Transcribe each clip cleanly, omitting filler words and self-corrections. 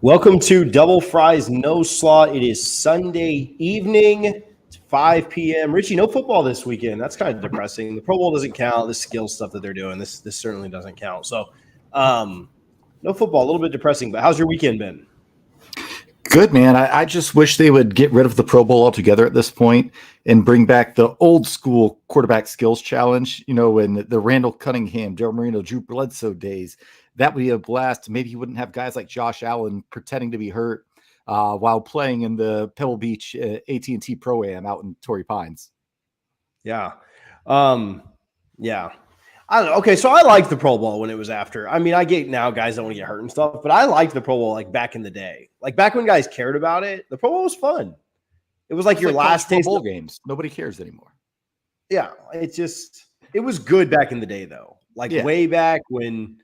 Welcome to Double Fries No Slaw. It is Sunday evening. It's 5 p.m. Richie, no football this weekend. That's kind of depressing. The Pro Bowl doesn't count. The skill stuff that they're doing, this certainly doesn't count. So, no football. A little bit depressing. But how's your weekend been? Good, man. I just wish they would get rid of the Pro Bowl altogether at this point and bring back the old school quarterback skills challenge. You know, in the Randall Cunningham, Daryl Marino, Drew Bledsoe days. That would be a blast. Maybe you wouldn't have guys like Josh Allen pretending to be hurt while playing in the Pebble Beach AT&T Pro-Am out in Torrey Pines. Yeah. Yeah. I don't know. Okay, so I liked the Pro Bowl when it was after. I mean, I get now guys don't want to get hurt and stuff, but I liked the Pro Bowl like back in the day. Like back when guys cared about it, the Pro Bowl was fun. It was like your last taste bowl games. Nobody cares anymore. Yeah, it was good back in the day though. Like way back when,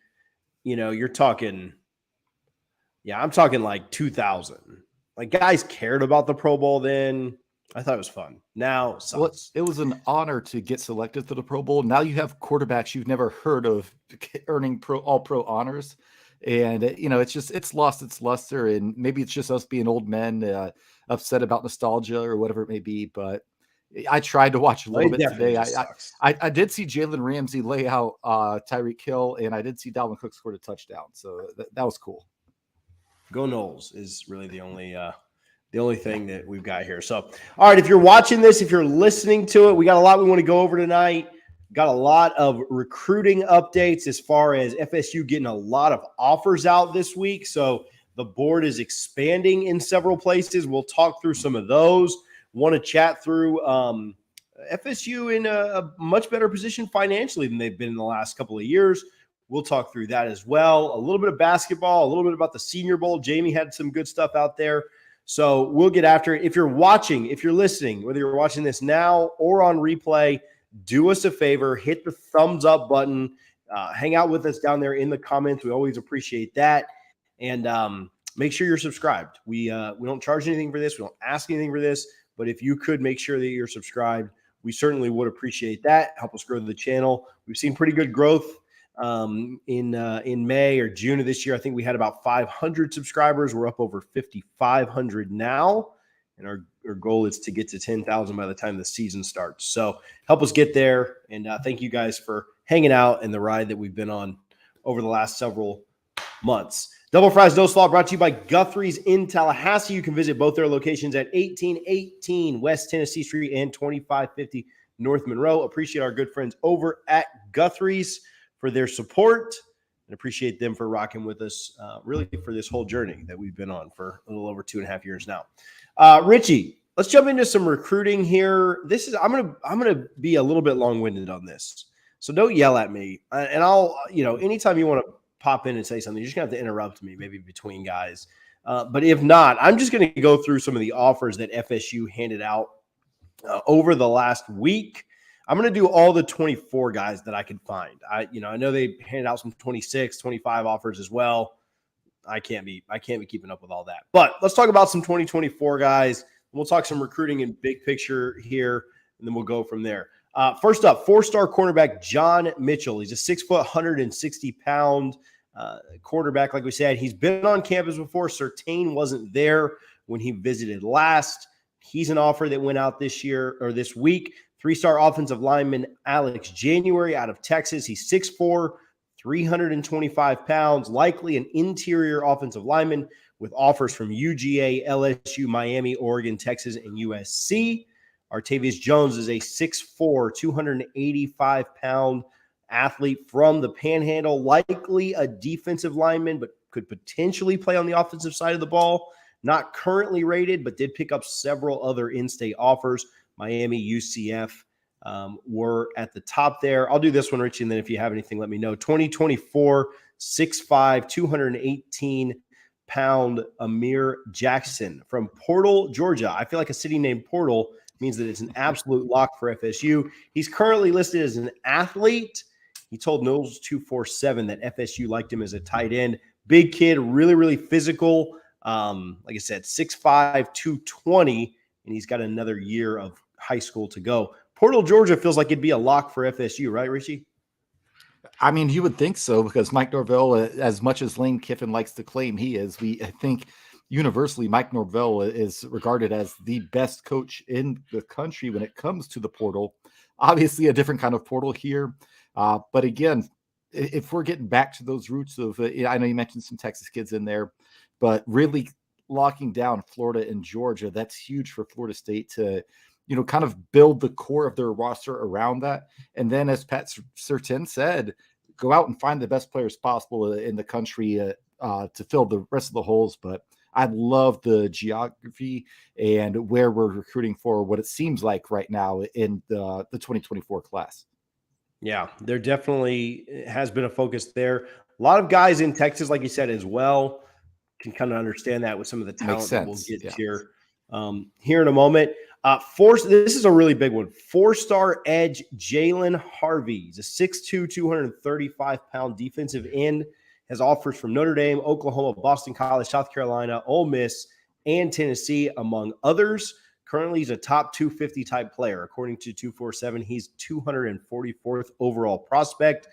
you're talking. Yeah, I'm talking like 2000. Like guys cared about the Pro Bowl then. I thought it was fun. Now, it was an honor to get selected for the Pro Bowl. Now you have quarterbacks you've never heard of earning all-pro honors. And, it's lost its luster. And maybe it's just us being old men upset about nostalgia or whatever it may be. But I tried to watch a little bit today. I did see Jalen Ramsey lay out Tyreek Hill, and I did see Dalvin Cook score a touchdown. So that was cool. Go Knowles is really the only thing that we've got here. So, all right, if you're watching this, if you're listening to it, we got a lot we want to go over tonight. Got a lot of recruiting updates as far as FSU getting a lot of offers out this week. So the board is expanding in several places. We'll talk through some of those. Want to chat through FSU in a much better position financially than they've been in the last couple of years. We'll talk through that as well. A little bit of basketball, a little bit about the Senior Bowl. Jamie had some good stuff out there. So we'll get after it. If you're watching, if you're listening, whether you're watching this now or on replay, do us a favor, hit the thumbs up button, hang out with us down there in the comments. We always appreciate that. And make sure you're subscribed. We don't charge anything for this. We don't ask anything for this. But if you could make sure that you're subscribed, we certainly would appreciate that. Help us grow the channel. We've seen pretty good growth in May or June of this year. I think we had about 500 subscribers. We're up over 5,500 now, and our goal is to get to 10,000 by the time the season starts. So help us get there, and thank you guys for hanging out and the ride that we've been on over the last several months. Double Fries No Slaw brought to you by Guthrie's in Tallahassee. You can visit both their locations at 1818 West Tennessee Street and 2550 North Monroe. Appreciate our good friends over at Guthrie's for their support, and appreciate them for rocking with us really for this whole journey that we've been on for a little over 2.5 years now. Richie, let's jump into some recruiting here. I'm gonna be a little bit long-winded on this, so don't yell at me. And I'll, anytime you want to pop in and say something, you're just gonna have to interrupt me, maybe between guys. But if not, I'm just gonna go through some of the offers that FSU handed out over the last week. I'm going to do all the 24 guys that I could find. I know they handed out some 26, 25 offers as well. I can't be keeping up with all that. But let's talk about some 2024 guys. We'll talk some recruiting in big picture here, and then we'll go from there. First up, 4-star cornerback John Mitchell. He's a 6 foot, 160-pound quarterback. Like we said, he's been on campus before. Surtain wasn't there when he visited last. He's an offer that went out this week. 3-star offensive lineman Alex January out of Texas. He's 6'4", 325 pounds, likely an interior offensive lineman with offers from UGA, LSU, Miami, Oregon, Texas, and USC. Artavius Jones is a 6'4", 285-pound athlete from the Panhandle, likely a defensive lineman, but could potentially play on the offensive side of the ball. Not currently rated, but did pick up several other in-state offers. Miami, UCF were at the top there. I'll do this one, Richie, and then if you have anything, let me know. 2024, 6'5", 218-pound Amir Jackson from Portal, Georgia. I feel like a city named Portal means that it's an absolute lock for FSU. He's currently listed as an athlete. He told Knowles 247 that FSU liked him as a tight end. Big kid, really, really physical. Like I said, 6'5", 220, and he's got another year of high school to go. Portal, Georgia feels like it'd be a lock for FSU, right, Richie? I mean, you would think so because Mike Norvell, as much as Lane Kiffin likes to claim he is, I think universally Mike Norvell is regarded as the best coach in the country when it comes to the portal. Obviously, a different kind of portal here, but again, if we're getting back to those roots of, I know you mentioned some Texas kids in there, but really locking down Florida and Georgia, that's huge for Florida State to, kind of build the core of their roster around that. And then, as Pat Surtain said, go out and find the best players possible in the country to fill the rest of the holes. But I love the geography and where we're recruiting for what it seems like right now in the 2024 class. Yeah, there definitely has been a focus there. A lot of guys in Texas, like you said, as well, can kind of understand that with some of the talent that we'll get here in a moment. This is a really big one. 4-star edge Jalen Harvey. He's a 6'2", 235-pound defensive end. Has offers from Notre Dame, Oklahoma, Boston College, South Carolina, Ole Miss, and Tennessee, among others. Currently, he's a top 250 type player. According to 247, he's 244th overall prospect.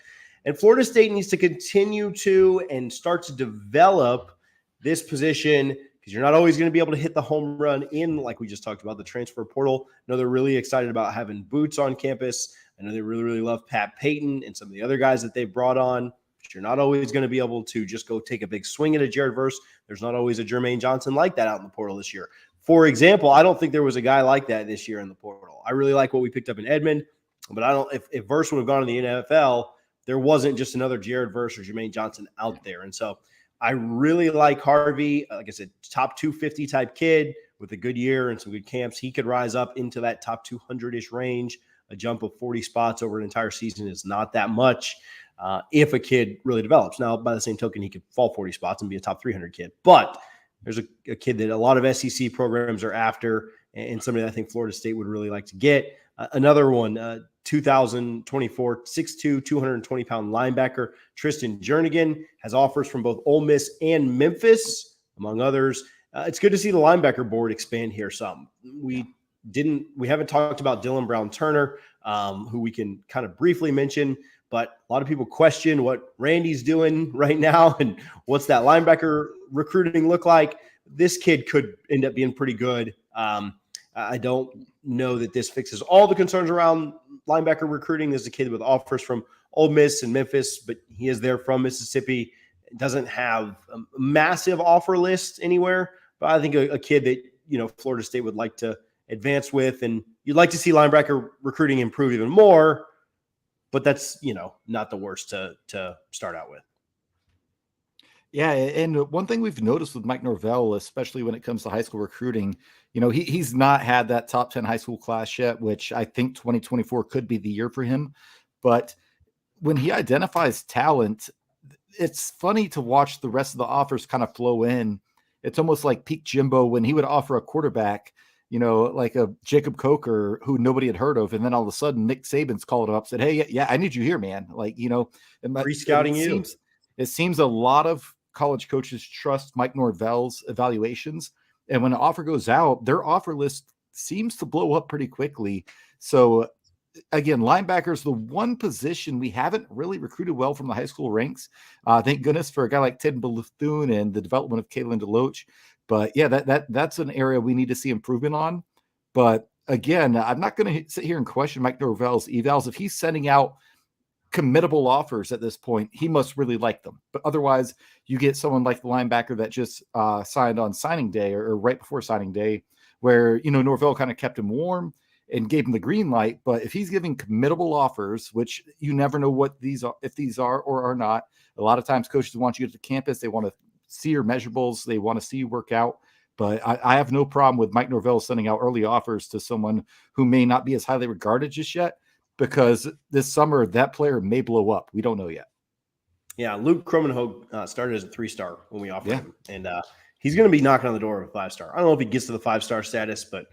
And Florida State needs to continue to and start to develop this position, because you're not always going to be able to hit the home run in, like we just talked about, the transfer portal. I know they're really excited about having Boots on campus. I know they really, really love Pat Payton and some of the other guys that they've brought on. But you're not always going to be able to just go take a big swing at a Jared Verse. There's not always a Jermaine Johnson like that out in the portal this year. For example, I don't think there was a guy like that this year in the portal. I really like what we picked up in Edmond, but I don't. If Verse would have gone to the NFL, there wasn't just another Jared Verse or Jermaine Johnson out there. And so I really like Harvey. Like I said, top 250 type kid with a good year and some good camps. He could rise up into that top 200-ish range. A jump of 40 spots over an entire season is not that much if a kid really develops. Now, by the same token, he could fall 40 spots and be a top 300 kid. But there's a kid that a lot of SEC programs are after, and somebody that I think Florida State would really like to get. Another one, 2024, 6'2", 220-pound linebacker Tristan Jernigan has offers from both Ole Miss and Memphis, among others. It's good to see the linebacker board expand here some. We haven't talked about Dylan Brown Turner, who we can kind of briefly mention, but a lot of people question what Randy's doing right now and what's that linebacker recruiting look like. This kid could end up being pretty good. I don't know that this fixes all the concerns around linebacker recruiting. There's a kid with offers from Ole Miss and Memphis, but he is there from Mississippi. Doesn't have a massive offer list anywhere, but I think a kid that, Florida State would like to advance with, and you'd like to see linebacker recruiting improve even more, but that's, not the worst to start out with. Yeah, and one thing we've noticed with Mike Norvell, especially when it comes to high school recruiting, he's not had that top 10 high school class yet, which I think 2024 could be the year for him. But when he identifies talent, it's funny to watch the rest of the offers kind of flow in. It's almost like peak Jimbo when he would offer a quarterback, like a Jacob Coker who nobody had heard of. And then all of a sudden Nick Saban's called him up, said, "Hey, yeah, I need you here, man." Pre-scouting you. It seems a lot of college coaches trust Mike Norvell's evaluations. And when an offer goes out, their offer list seems to blow up pretty quickly. So again, linebacker is the one position we haven't really recruited well from the high school ranks. Thank goodness for a guy like Ted Bethune and the development of Kalen DeLoach. But yeah, that's an area we need to see improvement on. But again, I'm not going to sit here and question Mike Norvell's evals. If he's sending out committable offers at this point, he must really like them. But otherwise, you get someone like the linebacker that just signed on signing day or right before signing day, where Norvell kind of kept him warm and gave him the green light. But if he's giving committable offers, which you never know what these are, if these are or are not, a lot of times coaches want you to campus, they want to see your measurables, they want to see you work out. But I have no problem with Mike Norvell sending out early offers to someone who may not be as highly regarded just yet, because this summer that player may blow up. We don't know yet. Yeah, Luke Cromenhogue started as a 3-star when we offered him, and he's going to be knocking on the door of a 5-star. I don't know if he gets to the 5-star status, but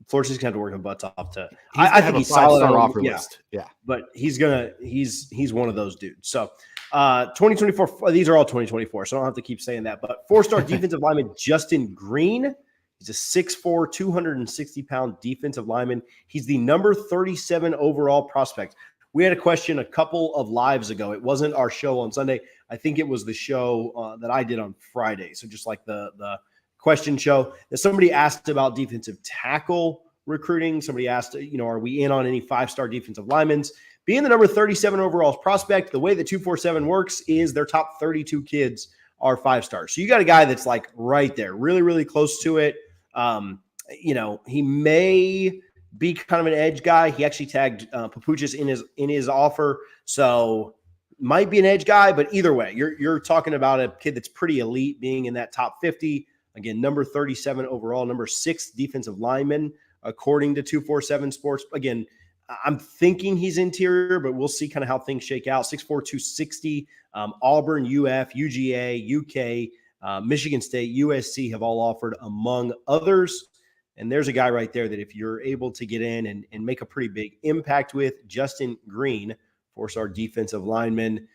Florida State's going to have to work his butts off to. I think he's solid on offer list. Yeah, but he's one of those dudes. So 2024. These are all 2024, so I don't have to keep saying that. But 4-star defensive lineman Justin Green. He's a 6'4", 260-pound defensive lineman. He's the number 37 overall prospect. We had a question a couple of lives ago. It wasn't our show on Sunday. I think it was the show that I did on Friday. So just like the question show that somebody asked about defensive tackle recruiting. Somebody asked, are we in on any 5-star defensive linemen? Being the number 37 overall prospect, the way that 247 works is their top 32 kids are 5-stars. So you got a guy that's like right there, really, really close to it. He may be kind of an edge guy. He actually tagged Papuchis in his offer. So might be an edge guy, but either way, you're talking about a kid that's pretty elite, being in that top 50. Again, number 37 overall, number 6 defensive lineman, according to 247 Sports. Again, I'm thinking he's interior, but we'll see kind of how things shake out. 6'4", 260, Auburn, UF, UGA, UK, Michigan State, USC have all offered, among others. And there's a guy right there that if you're able to get in and make a pretty big impact with, Justin Green, 4-star defensive lineman.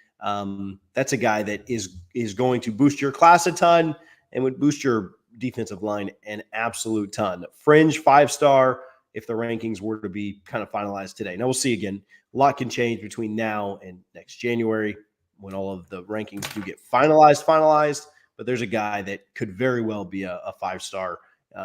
That's a guy that is going to boost your class a ton and would boost your defensive line an absolute ton. Fringe 5-star if the rankings were to be kind of finalized today. Now we'll see again. A lot can change between now and next January when all of the rankings do get finalized. But there's a guy that could very well be a 5-star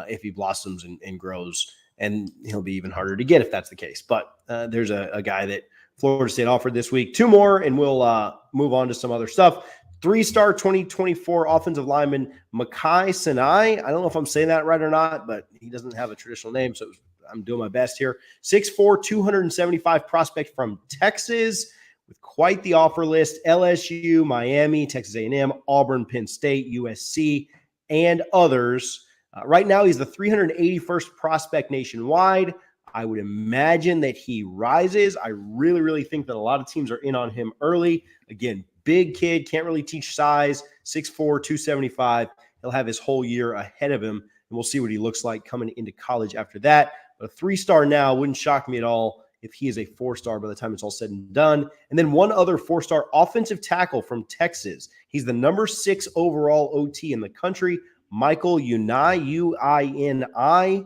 if he blossoms and grows, and he'll be even harder to get if that's the case. But there's a guy that Florida State offered this week. 2 more, and we'll move on to some other stuff. 3-star 2024 offensive lineman Makai Sinai. I don't know if I'm saying that right or not, but he doesn't have a traditional name, so I'm doing my best here. 6'4", 275 prospect from Texas with quite the offer list. LSU, Miami, Texas A&M, Auburn, Penn State, USC, and others. Right now, he's the 381st prospect nationwide. I would imagine that he rises. I really, really think that a lot of teams are in on him early. Again, big kid, can't really teach size, 6'4", 275. He'll have his whole year ahead of him, and we'll see what he looks like coming into college after that. But a 3-star now wouldn't shock me at all if he is a 4-star by the time it's all said and done. And then one other 4-star offensive tackle from Texas. He's the number 6 overall OT in the country, Michael Unai, U-I-N-I.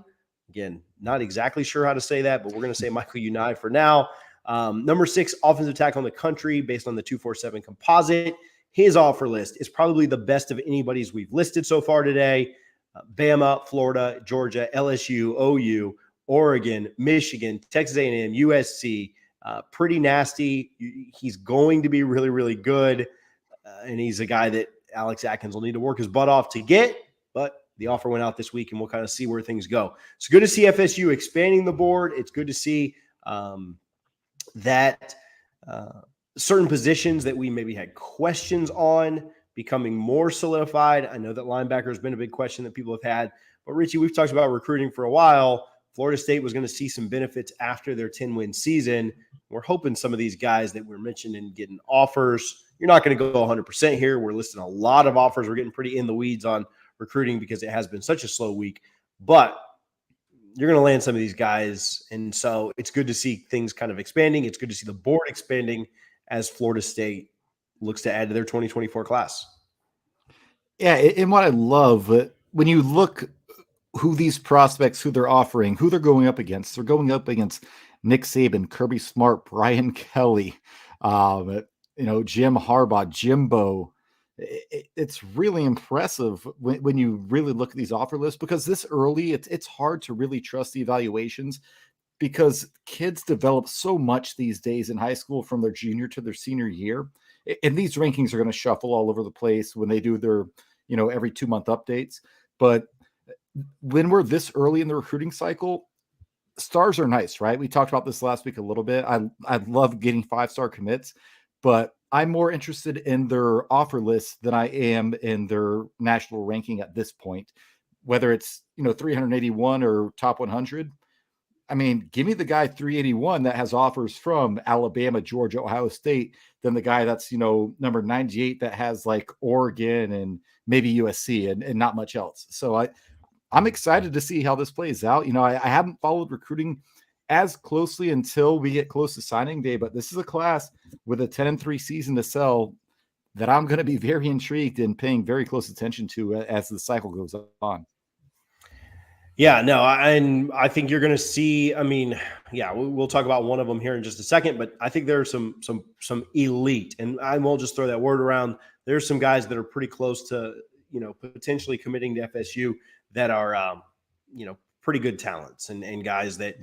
Again, not exactly sure how to say that, but we're going to say Michael Unai for now. Number 6 offensive tackle in the country based on the 247 composite. His offer list is probably the best of anybody's we've listed so far today. Bama, Florida, Georgia, LSU, OU, Oregon, Michigan, Texas A&M, USC. Pretty nasty. He's going to be really, really good. And he's a guy that Alex Atkins will need to work his butt off to get. But the offer went out this week, and we'll kind of see where things go. It's good to see FSU expanding the board. It's good to see that certain positions that we maybe had questions on becoming more solidified. I know that linebacker has been a big question that people have had. But, Richie, we've talked about recruiting for a while. Florida State was going to see some benefits after their 10-win season. We're hoping some of these guys that we're mentioning getting offers. You're not going to go 100% here. We're listing a lot of offers. We're getting pretty in the weeds on recruiting because it has been such a slow week. But you're going to land some of these guys. And so it's good to see things kind of expanding. It's good to see the board expanding as Florida State looks to add to their 2024 class. Yeah, and what I love, when you look who these prospects, who they're offering, who they're going up against, they're going up against Nick Saban, Kirby Smart, Brian Kelly, Jim Harbaugh, Jimbo. It's really impressive when you really look at these offer lists, because this early, it's hard to really trust the evaluations because kids develop so much these days in high school from their junior to their senior year. And these rankings are going to shuffle all over the place when they do their, every 2-month updates. But when we're this early in the recruiting cycle, stars are nice, right? We talked about this last week a little bit. I love getting 5-star commits, but I'm more interested in their offer list than I am in their national ranking at this point, whether it's, 381 or top 100. I mean, give me the guy 381 that has offers from Alabama, Georgia, Ohio State, than the guy that's, number 98 that has like Oregon and maybe USC and not much else. So I'm excited to see how this plays out. I haven't followed recruiting as closely until we get close to signing day, but this is a class with a 10-3 season to sell that I'm going to be very intrigued and paying very close attention to as the cycle goes on. Yeah, no, and I think you're going to see. I mean, yeah, we'll talk about one of them here in just a second, but I think there are some elite, and I won't just throw that word around. There's some guys that are pretty close to potentially committing to FSU that are pretty good talents and guys that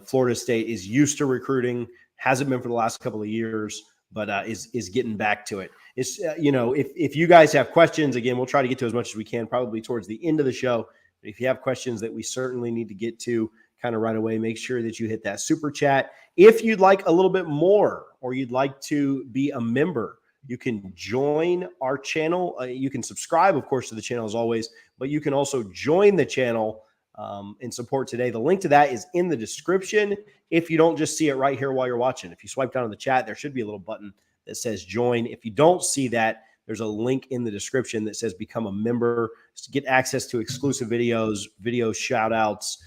Florida State is used to recruiting, hasn't been for the last couple of years, but is getting back to it. It's if you guys have questions, again, we'll try to get to as much as we can, probably towards the end of the show. If you have questions that we certainly need to get to kind of right away, make sure that you hit that super chat. If you'd like a little bit more or you'd like to be a member, you can join our channel. You can subscribe, of course, to the channel as always, but you can also join the channel and support today. The link to that is in the description. If you don't just see it right here while you're watching, if you swipe down in the chat, there should be a little button that says join. If you don't see that, there's a link in the description that says become a member to get access to exclusive videos, video shout outs,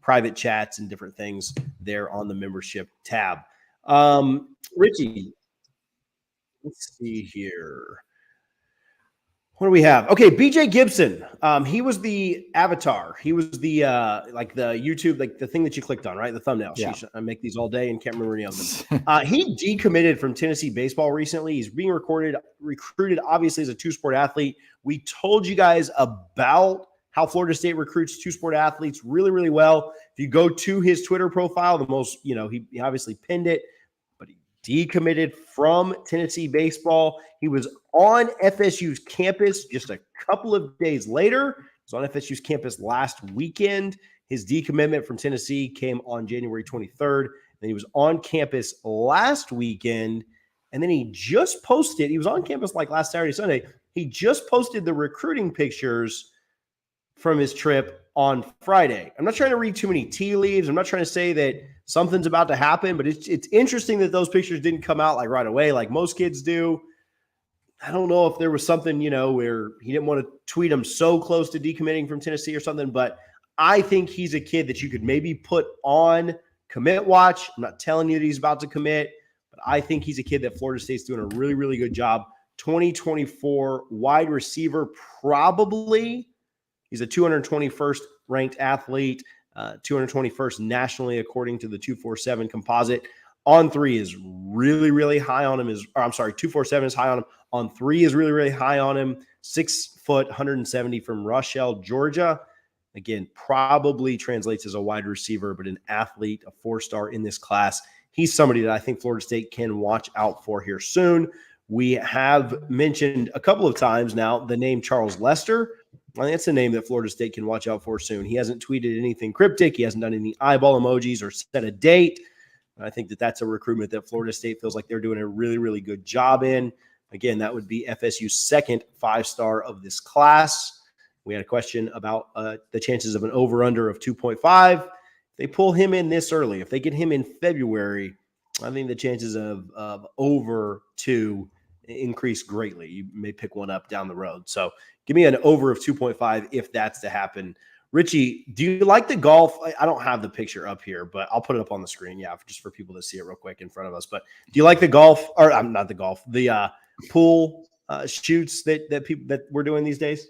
private chats, and different things there on the membership tab. Richie, let's see here. What do we have? Okay, BJ Gibson. He was the avatar. He was the like the YouTube, like the thing that you clicked on, right? The thumbnail. Yeah. I make these all day and can't remember any of them. He decommitted from Tennessee baseball recently. He's being recruited obviously as a two-sport athlete. We told you guys about how Florida State recruits two-sport athletes really, really well. If you go to his Twitter profile, he obviously pinned it, but he decommitted from Tennessee baseball. He was on FSU's campus just a couple of days later. He was on FSU's campus last weekend. His decommitment from Tennessee came on January 23rd. Then he was on campus last weekend. And then he just posted, he was on campus like last Saturday, Sunday. He just posted the recruiting pictures from his trip on Friday. I'm not trying to read too many tea leaves. I'm not trying to say that something's about to happen, but it's interesting that those pictures didn't come out like right away like most kids do. I don't know if there was something, where he didn't want to tweet him so close to decommitting from Tennessee or something, but I think he's a kid that you could maybe put on commit watch. I'm not telling you that he's about to commit, but I think he's a kid that Florida State's doing a really, really good job. 2024 wide receiver, probably. He's a 221st ranked athlete, 221st nationally according to the 247 composite. On three is really, really high on him. 247 is high on him. On three is really, really high on him. 6 foot, 170 from Rochelle, Georgia. Again, probably translates as a wide receiver, but an athlete, a 4-star in this class. He's somebody that I think Florida State can watch out for here soon. We have mentioned a couple of times now the name Charles Lester. I think that's a name that Florida State can watch out for soon. He hasn't tweeted anything cryptic. He hasn't done any eyeball emojis or set a date. I think that that's a recruitment that Florida State feels like they're doing a really, really good job in. Again, that would be FSU's second 5-star of this class. We had a question about the chances of an over-under of 2.5. If they pull him in this early, if they get him in February, I think the chances of over 2 increase greatly. You may pick one up down the road. So give me an over of 2.5 if that's to happen. Richie, do you like the golf? I don't have the picture up here, but I'll put it up on the screen. Yeah, just for people to see it real quick in front of us. But do you like the golf, or I'm not the golf, the pool shoots that we're doing these days?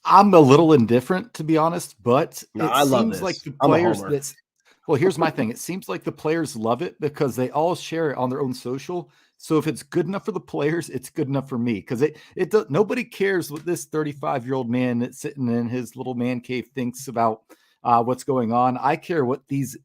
I'm a little indifferent, to be honest, but I love this. Like the players well, here's my thing. It seems like the players love it because they all share it on their own social. So if it's good enough for the players, it's good enough for me, because nobody cares what this 35-year-old man that's sitting in his little man cave thinks about what's going on. I care what these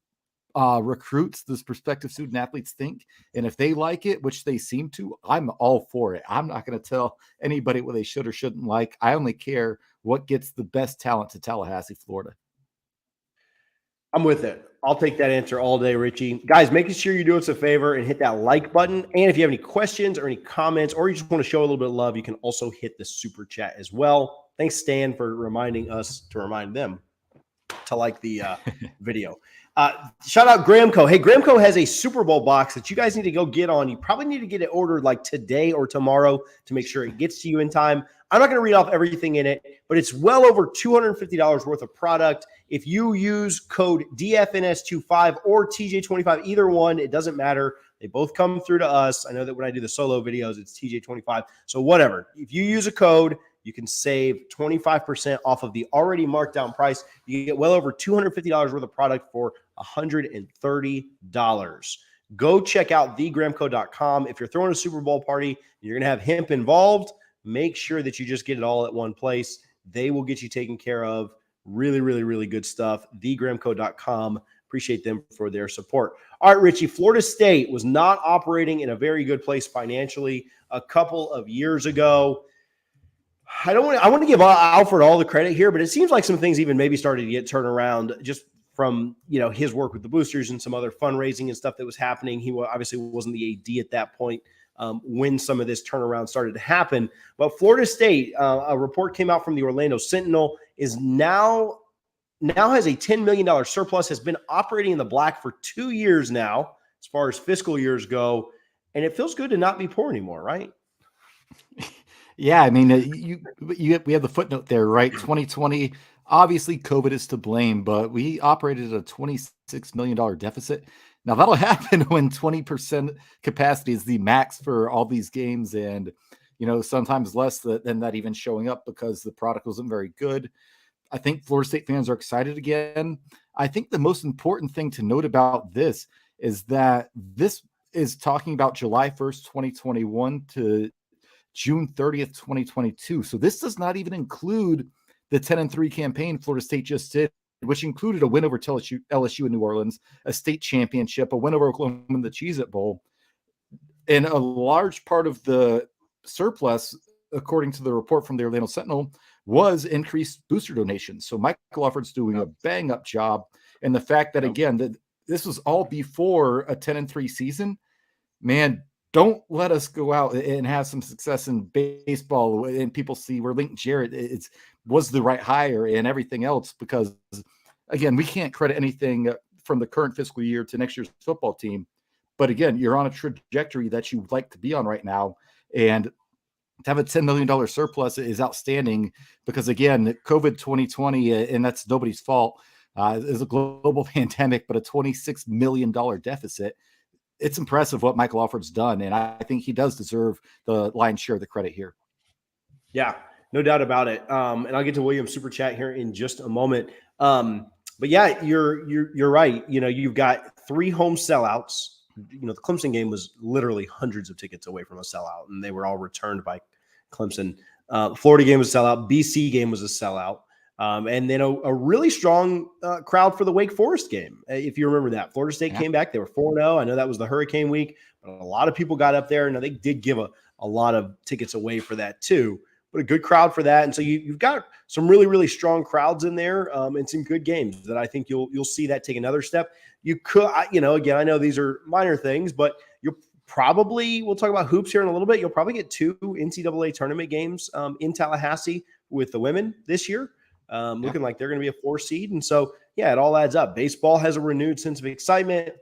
recruits, those prospective student athletes think. And if they like it, which they seem to, I'm all for it. I'm not going to tell anybody what they should or shouldn't like. I only care what gets the best talent to Tallahassee, Florida. I'm with it. I'll take that answer all day, Richie. Guys, making sure you do us a favor and hit that like button. And if you have any questions or any comments, or you just want to show a little bit of love, you can also hit the super chat as well. Thanks, Stan, for reminding us to remind them to like the video. Shout out Gramco. Hey, Gramco has a Super Bowl box that you guys need to go get on. You probably need to get it ordered like today or tomorrow to make sure it gets to you in time. I'm not going to read off everything in it, but it's well over $250 worth of product. If you use code DFNS25 or TJ25, either one, it doesn't matter. They both come through to us. I know that when I do the solo videos, it's TJ25. So whatever. If you use a code, you can save 25% off of the already marked down price. You get well over $250 worth of product for $130. Go check out thegramco.com. If you're throwing a Super Bowl party, you're going to have hemp involved, make sure that you just get it all at one place. They will get you taken care of. Really, really, really good stuff. Thegramco.com. Appreciate them for their support. All right, Richie, Florida State was not operating in a very good place financially a couple of years ago. I want to give Alfred all the credit here, but it seems like some things even maybe started to get turned around just from, his work with the boosters and some other fundraising and stuff that was happening. He obviously wasn't the AD at that point when some of this turnaround started to happen. But Florida State, a report came out from the Orlando Sentinel, is now has a $10 million surplus, has been operating in the black for 2 years now, as far as fiscal years go. And it feels good to not be poor anymore, right? Yeah, I mean, we have the footnote there, right? 2020, obviously COVID is to blame, but we operated at a $26 million deficit. Now that'll happen when 20% capacity is the max for all these games, and sometimes less than that even showing up because the product wasn't very good. I think Florida State fans are excited again. I think the most important thing to note about this is that this is talking about July 1st, 2021 to June 30th, 2022. So this does not even include the 10-3 campaign Florida State just did, which included a win over LSU in New Orleans, a state championship, a win over Oklahoma in the Cheez-It Bowl. And a large part of the surplus, according to the report from the Orlando Sentinel, was increased booster donations. So Michael Offord's doing a bang-up job. And the fact that, again, that this was all before a 10-3 season, man, don't let us go out and have some success in baseball and people see where Link Jarrett was the right hire and everything else, because, again, we can't credit anything from the current fiscal year to next year's football team. But, again, you're on a trajectory that you would like to be on right now. And to have a $10 million surplus is outstanding because, again, COVID 2020, and that's nobody's fault, is a global pandemic, but a $26 million deficit. It's impressive what Michael Offord's done, and I think he does deserve the lion's share of the credit here. Yeah, no doubt about it. And I'll get to William's super chat here in just a moment. But yeah, you're right. You've got 3 home sellouts. The Clemson game was literally hundreds of tickets away from a sellout, and they were all returned by Clemson. Florida game was a sellout. BC game was a sellout. And then a really strong crowd for the Wake Forest game. If you remember that, Florida State came back. They were 4-0. I know that was the hurricane week, but a lot of people got up there. Now, they did give a lot of tickets away for that too, but a good crowd for that. And so you've got some really, really strong crowds in there and some good games that I think you'll see that take another step. You could, again, I know these are minor things, but you'll probably, we'll talk about hoops here in a little bit. You'll probably get 2 NCAA tournament games in Tallahassee with the women this year. Looking like they're going to be a 4 seed. And so, yeah, it all adds up. Baseball has a renewed sense of excitement.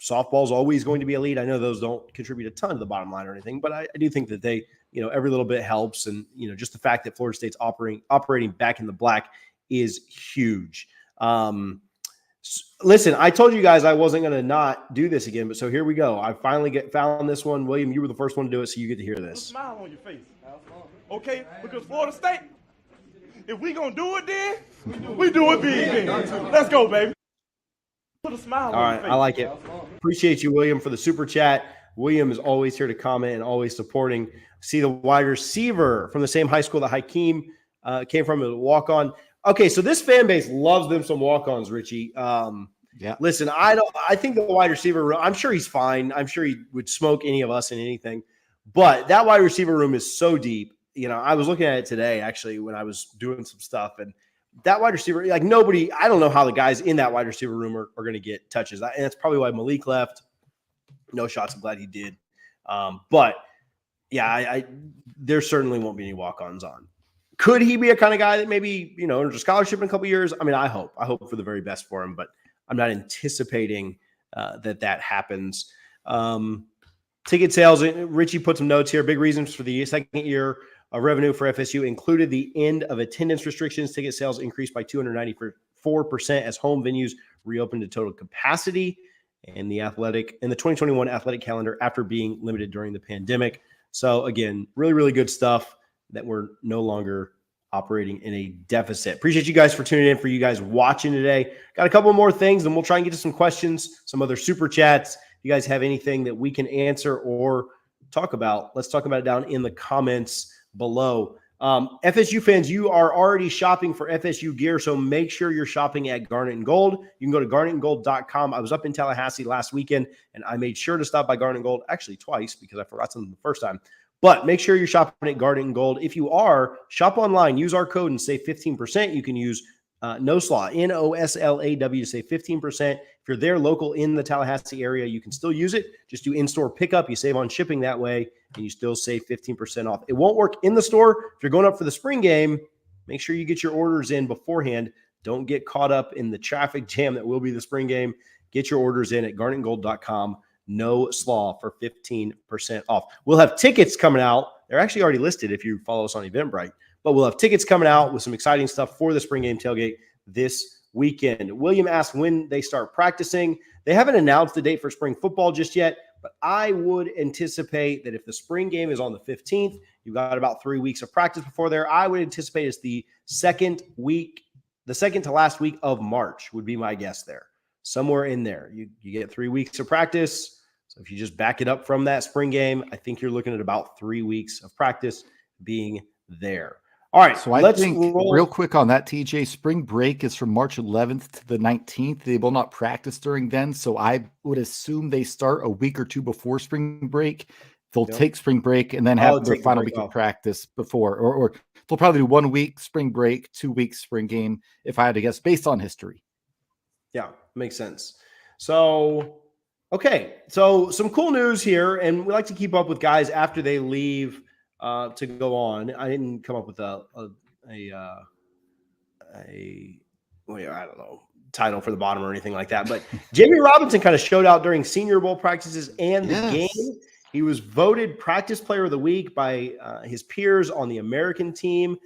Softball's always going to be elite. I know those don't contribute a ton to the bottom line or anything, but I do think that they, every little bit helps. And, just the fact that Florida State's operating back in the black is huge. Listen, I told you guys I wasn't going to not do this again, but so here we go. I finally found this one. William, you were the first one to do it, so you get to hear this. Smile on your face. Okay, because Florida State, if we gonna do it then, we do it big then. Let's go, baby. Put a smile on your face. I like it. Appreciate you, William, for the super chat. William is always here to comment and always supporting. See the wide receiver from the same high school that Hakeem came from, a walk-on. Okay, so this fan base loves them some walk-ons, Richie. Yeah. Listen, I think the wide receiver, I'm sure he's fine. I'm sure he would smoke any of us in anything. But that wide receiver room is so deep. I was looking at it today, actually, when I was doing some stuff, and that wide receiver, like nobody, I don't know how the guys in that wide receiver room are going to get touches. And that's probably why Malik left. No shots. I'm glad he did. But yeah, there certainly won't be any walk-ons on. Could he be a kind of guy that maybe, earns a scholarship in a couple of years? I mean, I hope for the very best for him, but I'm not anticipating that happens. Ticket sales, Richie put some notes here. Big reasons for the second year of revenue for FSU included the end of attendance restrictions. Ticket sales increased by 294% as home venues reopened to total capacity, and the 2021 athletic calendar after being limited during the pandemic. So again, really, really good stuff. that we're no longer operating in a deficit. Appreciate you guys for tuning in, for you guys watching today. Got a couple more things, and we'll try and get to some questions, some other super chats. If you guys have anything that we can answer or talk about, let's talk about it down in the comments below. FSU fans, you are already shopping for FSU gear, so make sure you're shopping at Garnet and Gold. You can go to garnetandgold.com. I was up in Tallahassee last weekend, and I made sure to stop by Garnet and Gold, actually twice, because I forgot something the first time. But make sure you're shopping at Garnet and Gold. If you are, shop online. Use our code and save 15%. You can use NOSLAW, NOSLAW, to save 15%. If you're there local in the Tallahassee area, you can still use it. Just do in-store pickup. You save on shipping that way, and you still save 15% off. It won't work in the store. If you're going up for the spring game, make sure you get your orders in beforehand. Don't get caught up in the traffic jam that will be the spring game. Get your orders in at garnetandgold.com. NOSLAW for 15% off. We'll have tickets coming out. They're actually already listed if you follow us on Eventbrite. But we'll have tickets coming out with some exciting stuff for the spring game tailgate this weekend. William asked when they start practicing. They haven't announced the date for spring football just yet, but I would anticipate that if the spring game is on the 15th, you've got about 3 weeks of practice before there. I would anticipate it's the second to last week of March would be my guess there. Somewhere in there. You get 3 weeks of practice. So if you just back it up from that spring game, I think you're looking at about 3 weeks of practice being there. All right. So I think real quick on that, TJ, spring break is from March 11th to the 19th. They will not practice during then. So I would assume they start a week or two before spring break. They'll take spring break and then have their final week of practice before, or they'll probably do 1 week spring break, 2 weeks spring game, if I had to guess, based on history. Yeah, makes sense. So, okay. So some cool news here, and we like to keep up with guys after they leave to go on. I didn't come up with a I don't know, title for the bottom or anything like that, but Jamie Robinson kind of showed out during Senior Bowl practices and the game. He was voted Practice Player of the Week by his peers on the American team.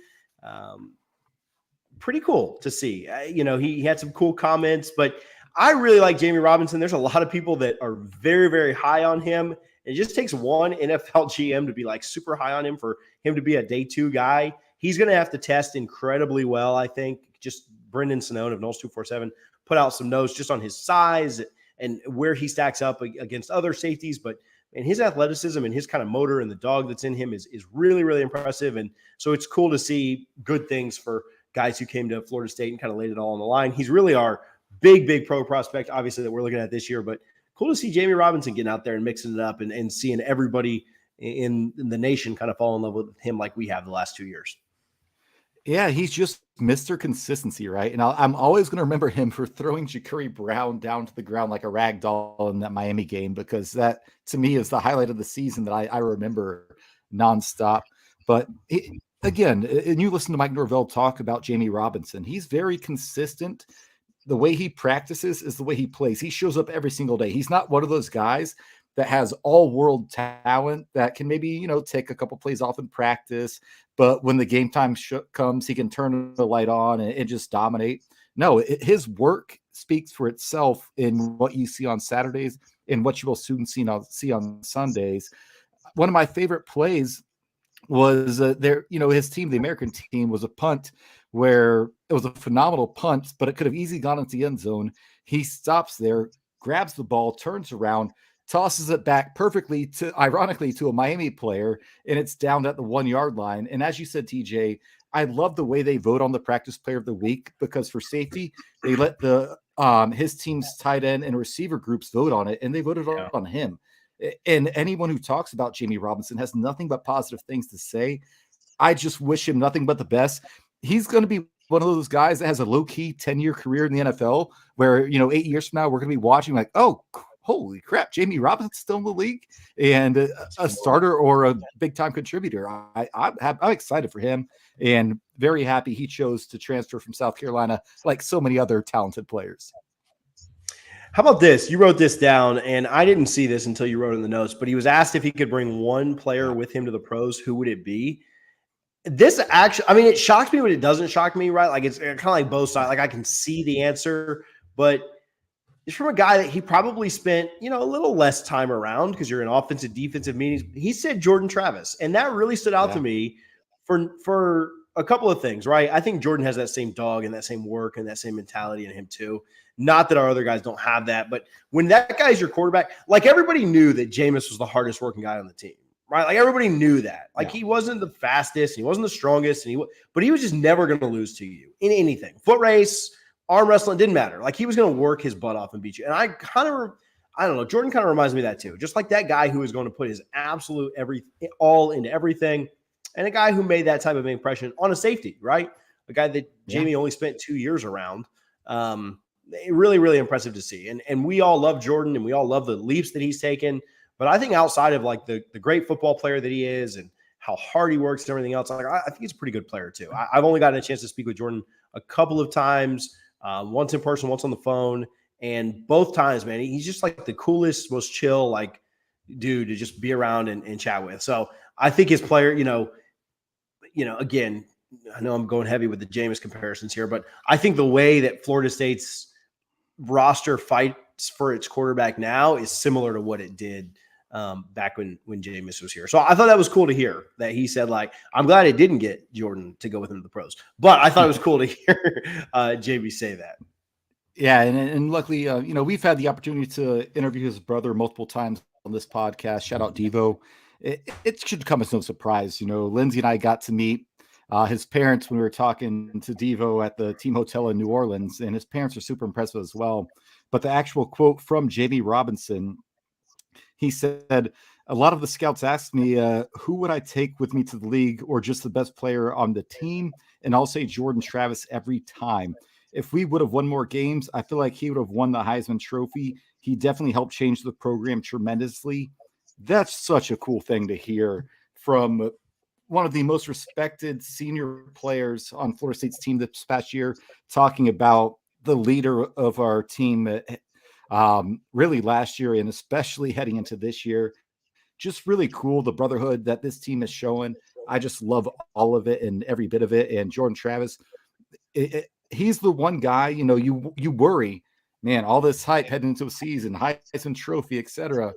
Pretty cool to see. He had some cool comments, but I really like Jamie Robinson. There's a lot of people that are very, very high on him. It just takes one NFL GM to be like super high on him for him to be a day 2 guy. He's going to have to test incredibly well, I think. Just Brendan Sonnone of Knowles 247 put out some notes just on his size and where he stacks up against other safeties. But his athleticism and his kind of motor and the dog that's in him is really, really impressive. And so it's cool to see good things for guys who came to Florida State and kind of laid it all on the line. He's really our big pro prospect, obviously, that we're looking at this year. But cool to see Jamie Robinson getting out there and mixing it up and seeing everybody in the nation kind of fall in love with him like we have the last 2 years. Yeah, he's just Mr. Consistency, right? And I'm always going to remember him for throwing Ja'Carri Brown down to the ground like a rag doll in that Miami game, because that, to me, is the highlight of the season that I remember nonstop. But again, and you listen to Mike Norvell talk about Jamie Robinson, he's very consistent. The way he practices is the way he plays. He shows up every single day. He's not one of those guys that has all-world talent that can maybe, take a couple plays off in practice, but when the game time comes, he can turn the light on and just dominate. No, his work speaks for itself in what you see on Saturdays and what you will soon see on Sundays. One of my favorite plays was his team, the American team, was a punt where it was a phenomenal punt, but it could have easily gone into the end zone. He stops there, grabs the ball, turns around, tosses it back perfectly ironically to a Miami player, and it's down at the 1 yard line. And as you said, TJ, I love the way they vote on the Practice Player of the Week, because for safety, they let his team's tight end and receiver groups vote on it, and they voted on him. And anyone who talks about Jamie Robinson has nothing but positive things to say. I just wish him nothing but the best. He's going to be one of those guys that has a low-key 10-year career in the NFL where, 8 years from now, we're going to be watching like, oh, holy crap, Jamie Robinson's still in the league and a starter or a big-time contributor. I'm excited for him and very happy he chose to transfer from South Carolina like so many other talented players. How about this? You wrote this down, and I didn't see this until you wrote it in the notes, but he was asked if he could bring one player with him to the pros. Who would it be? This actually, it shocks me, but it doesn't shock me, right? Like, it's kind of like both sides. Like, I can see the answer, but it's from a guy that he probably spent, a little less time around because you're in offensive, defensive meetings. He said Jordan Travis, and that really stood out to me for a couple of things, right? I think Jordan has that same dog and that same work and that same mentality in him too. Not that our other guys don't have that, but when that guy's your quarterback, like everybody knew that Jameis was the hardest working guy on the team, right? Like everybody knew that. Like he wasn't the fastest, and he wasn't the strongest, but he was just never going to lose to you in anything. Foot race, arm wrestling, didn't matter. Like he was going to work his butt off and beat you. And I don't know, Jordan kind of reminds me of that too. Just like that guy who is going to put his absolute all into everything. And a guy who made that type of impression on a safety, right? A guy that Jamie only spent 2 years around. Really, really impressive to see. And we all love Jordan and we all love the leaps that he's taken. But I think outside of like the great football player that he is and how hard he works and everything else, I think he's a pretty good player too. I've only gotten a chance to speak with Jordan a couple of times, once in person, once on the phone. And both times, man, he's just like the coolest, most chill, like dude to just be around and chat with. So I think his player, again, I know I'm going heavy with the Jameis comparisons here, but I think the way that Florida State's roster fights for its quarterback now is similar to what it did back when Jameis was here. So I thought that was cool to hear that he said, like, I'm glad it didn't get Jordan to go with him to the pros, but I thought it was cool to hear JB say that. Yeah, and luckily, we've had the opportunity to interview his brother multiple times on this podcast. Shout out Devo. It should come as no surprise. Lindsay and I got to meet his parents when we were talking to Devo at the team hotel in New Orleans, and his parents are super impressive as well. But the actual quote from J.B. Robinson, he said, a lot of the scouts asked me, who would I take with me to the league or just the best player on the team? And I'll say Jordan Travis every time. If we would have won more games, I feel like he would have won the Heisman Trophy. He definitely helped change the program tremendously. That's such a cool thing to hear from one of the most respected senior players on Florida State's team this past year, talking about the leader of our team really last year and especially heading into this year. Just really cool, the brotherhood that this team is showing. I just love all of it and every bit of it. And Jordan Travis, he's the one guy, you worry, man, all this hype heading into a season, Heisman Trophy, etc.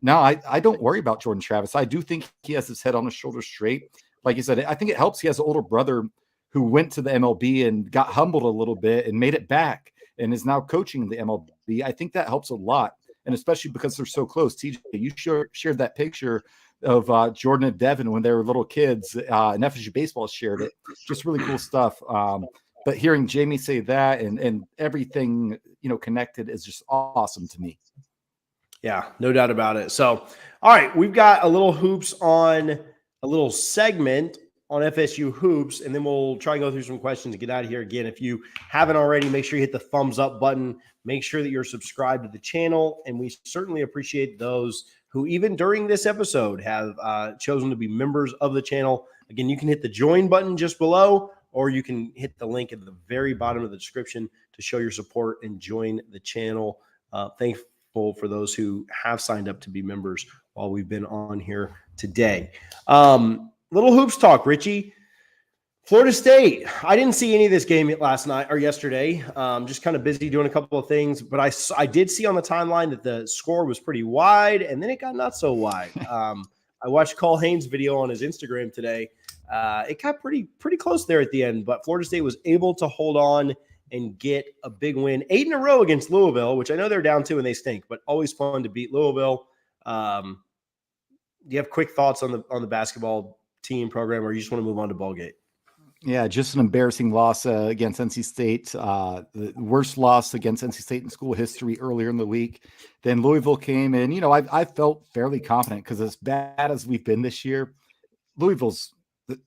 No, I don't worry about Jordan Travis. I do think he has his head on his shoulders straight. Like you said, I think it helps he has an older brother who went to the MLB and got humbled a little bit and made it back and is now coaching the MLB. I think that helps a lot, and especially because they're so close. TJ, you shared that picture of Jordan and Devin when they were little kids, and FSU Baseball shared it. Just really cool stuff. But hearing Jamie say that and everything, connected is just awesome to me. Yeah, no doubt about it. So, all right, we've got a little segment on FSU hoops, and then we'll try and go through some questions and get out of here. Again, if you haven't already, make sure you hit the thumbs up button. Make sure that you're subscribed to the channel, and we certainly appreciate those who even during this episode have chosen to be members of the channel. Again, you can hit the join button just below, or you can hit the link at the very bottom of the description to show your support and join the channel. Thankful for those who have signed up to be members while we've been on here today. Little hoops talk, Richie. Florida State. I didn't see any of this game last night or yesterday. Just kind of busy doing a couple of things, but I did see on the timeline that the score was pretty wide, and then it got not so wide. I watched Cole Haynes' video on his Instagram today. It got pretty close there at the end, but Florida State was able to hold on and get a big win, 8 in a row against Louisville, which I know they're down 2 and they stink, but always fun to beat Louisville. Do you have quick thoughts on the basketball team program, or you just want to move on to Ballgate? Yeah, just an embarrassing loss against NC State. The worst loss against NC State in school history earlier in the week. Then Louisville came in. I felt fairly confident because as bad as we've been this year, Louisville's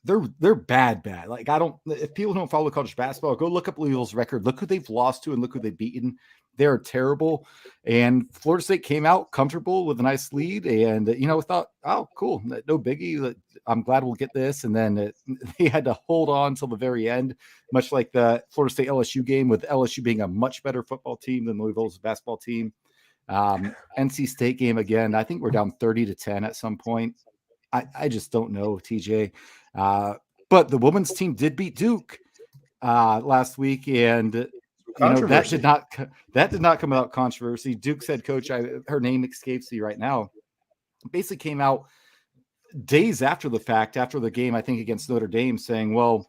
they're bad. Like if people don't follow college basketball, go look up Louisville's record. Look who they've lost to and look who they've beaten. They're terrible. And Florida State came out comfortable with a nice lead. And, thought, oh, cool. No biggie. I'm glad we'll get this. And then they had to hold on till the very end, much like the Florida State LSU game, with LSU being a much better football team than Louisville's basketball team. NC State game again, I think we're down 30-10 at some point. I just don't know, TJ. But the women's team did beat Duke last week, and that did not come without controversy. Duke's head coach, her name escapes me right now, basically came out days after the fact, after the game, I think against Notre Dame, saying, well,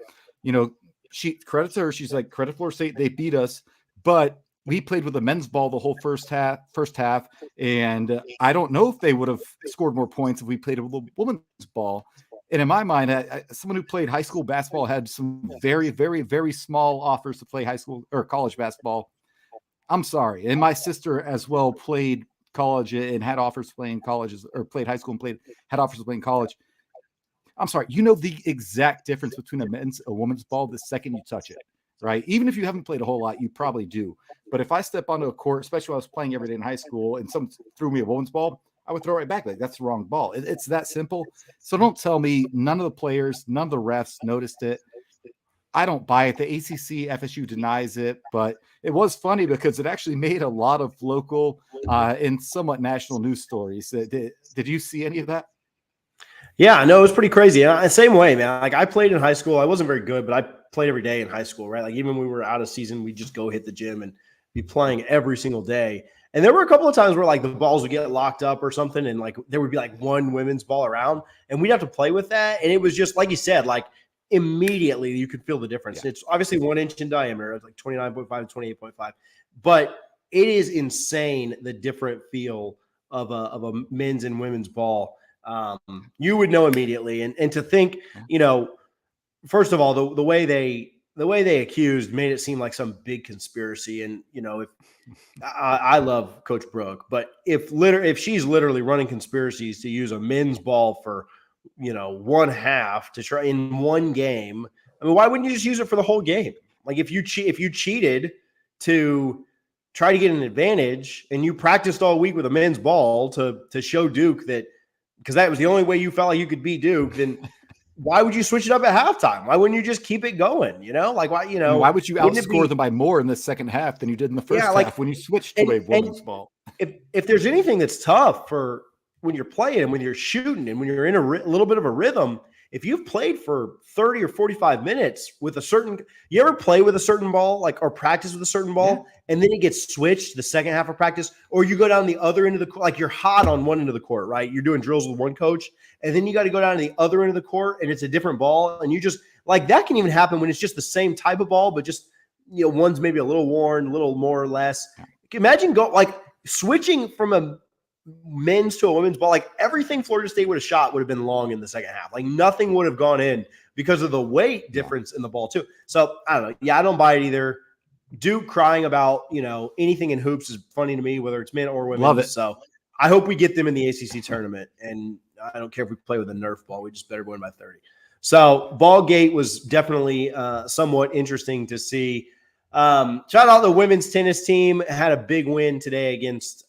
she credits her. She's like, credit Florida State. They beat us, but we played with the men's ball the whole first half. And I don't know if they would have scored more points if we played with the women's ball. And in my mind, someone who played high school basketball had some very, very, very small offers to play high school or college basketball. I'm sorry. And my sister as well played college and had offers playing colleges, or played high school and had offers to play in college. I'm sorry. The exact difference between a women's ball the second you touch it, right? Even if you haven't played a whole lot, you probably do. But if I step onto a court, especially when I was playing every day in high school, and someone threw me a women's ball, I would throw it right back. Like, that's the wrong ball. It's that simple. So don't tell me none of the players, none of the refs noticed it. I don't buy it. The ACC, FSU denies it, but it was funny because it actually made a lot of local and somewhat national news stories. Did you see any of that? Yeah, no, it was pretty crazy. Same way, man. Like, I played in high school. I wasn't very good, but I played every day in high school, right? Like, even when we were out of season, we'd just go hit the gym and be playing every single day. And there were a couple of times where, like, the balls would get locked up or something, and, like, there would be, like, one women's ball around, and we'd have to play with that. And it was just, like you said, like, immediately you could feel the difference. Yeah. It's obviously 1 inch in diameter. It's like 29.5 and 28.5. But it is insane, the different feel of a men's and women's ball. You would know immediately. And to think, first of all, the way they accused made it seem like some big conspiracy. And, if I love Coach Brooke, but if she's literally running conspiracies to use a men's ball for, one half to try in one game, I mean, why wouldn't you just use it for the whole game? Like, if you cheated to try to get an advantage and you practiced all week with a men's ball to show Duke that, because that was the only way you felt like you could beat Duke, then why would you switch it up at halftime? Why wouldn't you just keep it going? Like, why, why would you outscore them by more in the second half than you did in the first half when you switched to a women's ball? If there's anything that's tough for when you're playing and when you're shooting and when you're in a little bit of a rhythm, if you've played for 30 or 45 minutes with you ever play with a certain ball, like, or practice with a certain ball, and then it gets switched the second half of practice, or you go down the other end of the court, like, you're hot on one end of the court, right? You're doing drills with one coach, and then you got to go down to the other end of the court and it's a different ball. And you just, like, that can even happen when it's just the same type of ball, but just, one's maybe a little worn, a little more or less. Imagine switching from a men's to a women's ball. Like, everything Florida State would have shot would have been long in the second half. Like, nothing would have gone in because of the weight difference in the ball too. So I don't know. Yeah, I don't buy it either. Duke crying about, anything in hoops is funny to me, whether it's men or women. Love it. So I hope we get them in the ACC tournament. And I don't care if we play with a Nerf ball. We just better win by 30. So Ballgate was definitely somewhat interesting to see. Shout out the women's tennis team. Had a big win today against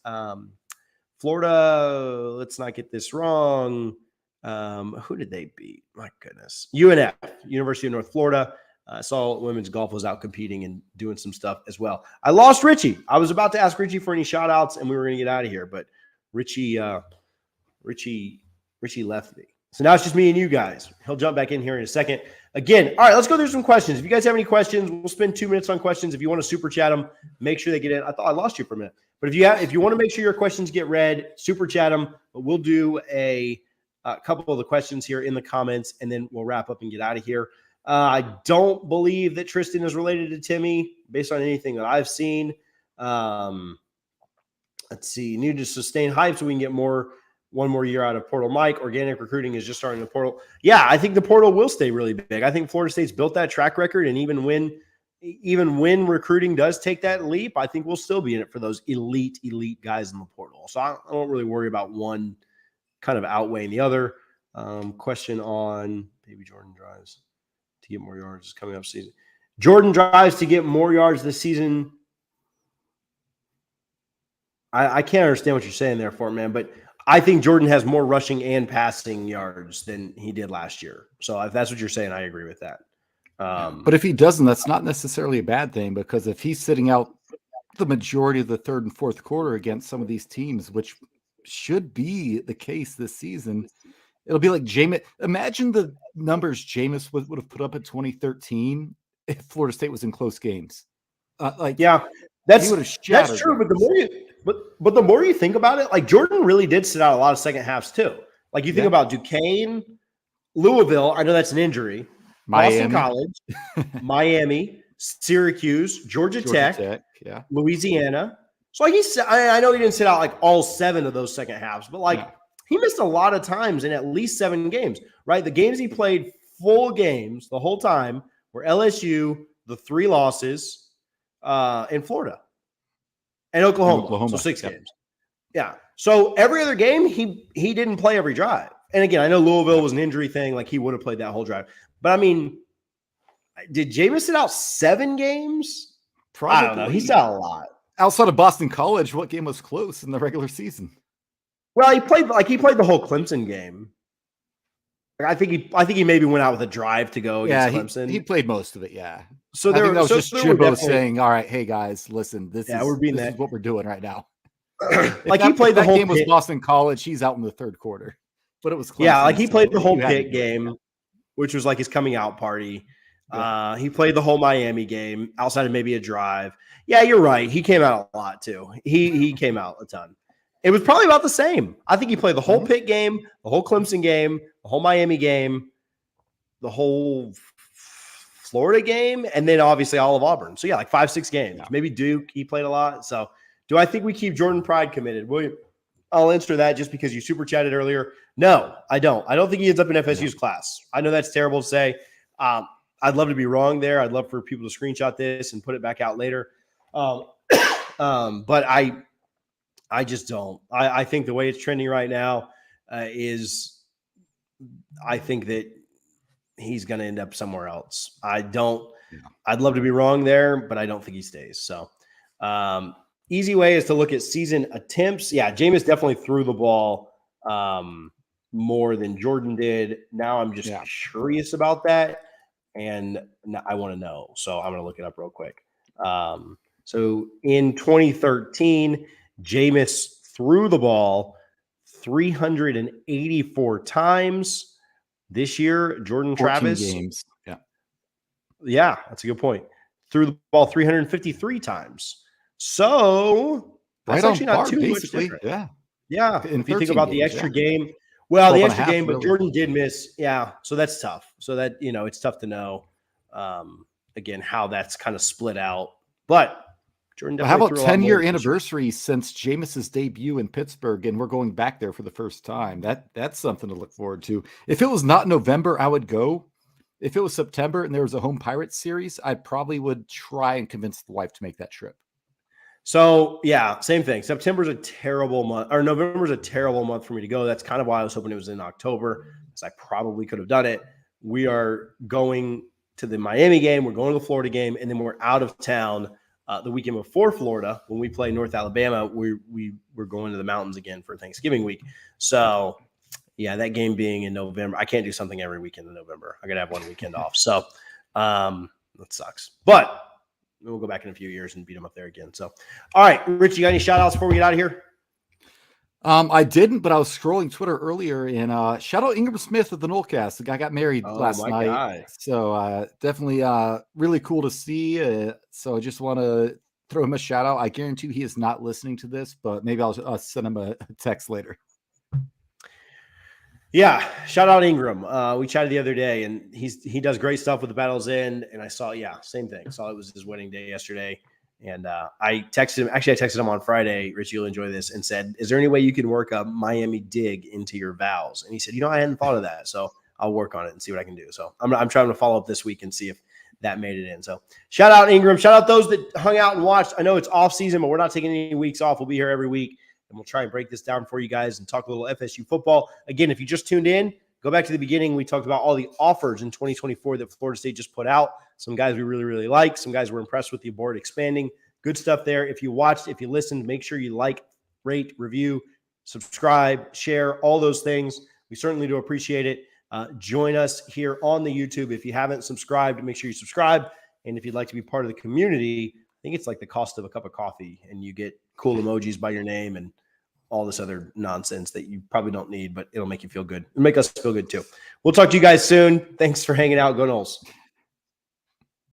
Florida. Let's not get this wrong. Who did they beat? My goodness. UNF, University of North Florida. I saw women's golf was out competing and doing some stuff as well. I lost Richie. I was about to ask Richie for any shout outs and we were going to get out of here, but Richie left me. So now it's just me and you guys. He'll jump back in here in a second. Again, all right, let's go through some questions. If you guys have any questions, we'll spend 2 minutes on questions. If you want to super chat them, make sure they get in. I thought I lost you for a minute. But if you want to make sure your questions get read, super chat them. But we'll do a couple of the questions here in the comments, and then we'll wrap up and get out of here. I don't believe that Tristan is related to Timmy based on anything that I've seen. Let's see. Need to sustain hype so we can get one more year out of portal. Mike, organic recruiting is just starting the portal. Yeah, I think the portal will stay really big. I think Florida State's built that track record, and even when recruiting does take that leap, I think we'll still be in it for those elite guys in the portal. So I don't really worry about one kind of outweighing the other. Question on Baby Jordan drives to get more yards is coming up season. Jordan drives to get more yards this season. I can't understand what you're saying there for it, man, but I think Jordan has more rushing and passing yards than he did last year. So if that's what you're saying, I agree with that. But if he doesn't, that's not necessarily a bad thing, because if he's sitting out the majority of the third and fourth quarter against some of these teams, which should be the case this season, it'll be like Jameis. Imagine the numbers Jameis would have put up in 2013 if Florida State was in close games. That's true. But the more you think about it, like, Jordan really did sit out a lot of second halves too. Like you think about Duquesne, Louisville. I know that's an injury. Boston College, Miami, Syracuse, Georgia Tech, Louisiana. So like I know he didn't sit out like all 7 of those second halves, but like he missed a lot of times in at least 7 games, right? The games he played full games the whole time were LSU, the 3 losses, in Florida and Oklahoma. So 6 games. Yeah. So every other game he didn't play every drive. And again, I know Louisville was an injury thing, like he would have played that whole drive. But I mean, did Jameis sit out 7 games? Probably. I don't know. He sat out a lot. Outside of Boston College, what game was close in the regular season? Well, he played the whole Clemson game. I think he maybe went out with a drive to go against Clemson. He played most of it, yeah. So that was just Jimbo saying, "All right, hey guys, listen, this is what we're doing right now." Like he played the whole game was Boston College. He's out in the 3rd quarter, but it was Clemson, like he played the whole Pitt game, which was like his coming out party. He played the whole Miami game outside of maybe a drive. Yeah, you're right. He came out a lot too. He came out a ton. It was probably about the same. I think he played the whole Pitt game, the whole Clemson game, the whole Miami game, the whole Florida game, and then obviously all of Auburn. So yeah, like 5-6 games. Yeah. Maybe Duke, he played a lot. So do I think we keep Jordan Pride committed? William, I'll answer that just because you super chatted earlier. No, I don't. I don't think he ends up in FSU's class. I know that's terrible to say. I'd love to be wrong there. I'd love for people to screenshot this and put it back out later. But I just don't. I think the way it's trending right now is I think that he's going to end up somewhere else. I'd love to be wrong there, but I don't think he stays. So easy way is to look at season attempts. Yeah, Jameis definitely threw the ball more than Jordan did. Now I'm just curious about that, and I want to know. So I'm going to look it up real quick. So in 2013, Jameis threw the ball 384 times. This year, Jordan Travis. Games. Yeah, that's a good point. Threw the ball 353 times. So that's actually not too much different. Yeah. If you think about the extra game. Well, the extra game, but Jordan did miss. Yeah. So that's tough. So that, it's tough to know, again, how that's kind of split out. But Jordan how about 10-year anniversary since Jameis's debut in Pittsburgh, and we're going back there for the first time. That's something to look forward to. If it was not November, I would go. If it was September and there was a home Pirates series, I probably would try and convince the wife to make that trip. So yeah, same thing. September's a terrible month, or November's a terrible month for me to go. That's kind of why I was hoping it was in October, because I probably could have done it. We are going to the Miami game, we're going to the Florida game, and then we're out of town the weekend before Florida when we play North Alabama. We're going to the mountains again for Thanksgiving week. So yeah, that game being in November, I can't do something every weekend in November. I got to have one weekend off. So that sucks. But we'll go back in a few years and beat them up there again. So, all right, Rich, you got any shout outs before we get out of here? I didn't, but I was scrolling Twitter earlier and shout out Ingram Smith of the Nolecast. The guy got married last night. Guy. So definitely really cool to see. So I just want to throw him a shout out. I guarantee he is not listening to this, but maybe I'll send him a text later. Yeah, shout out Ingram. We chatted the other day, and he does great stuff with the Battle's End. And I saw, same thing. Saw it was his wedding day yesterday. And I texted him. Actually, I texted him on Friday, Rich, you'll enjoy this, and said, is there any way you can work a Miami dig into your vows? And he said, I hadn't thought of that. So I'll work on it and see what I can do. So I'm trying to follow up this week and see if that made it in. So shout out Ingram. Shout out those that hung out and watched. I know it's off season, but we're not taking any weeks off. We'll be here every week, and we'll try and break this down for you guys and talk a little FSU football. Again, if you just tuned in, go back to the beginning. We talked about all the offers in 2024 that Florida State just put out. Some guys we really, really like. Some guys we're impressed with the board expanding. Good stuff there. If you watched, if you listened, make sure you like, rate, review, subscribe, share, all those things. We certainly do appreciate it. Join us here on the YouTube. If you haven't subscribed, make sure you subscribe. And if you'd like to be part of the community, I think it's like the cost of a cup of coffee, and you get cool emojis by your name and all this other nonsense that you probably don't need, but it'll make you feel good. It'll make us feel good too. We'll talk to you guys soon. Thanks for hanging out. Go Noles.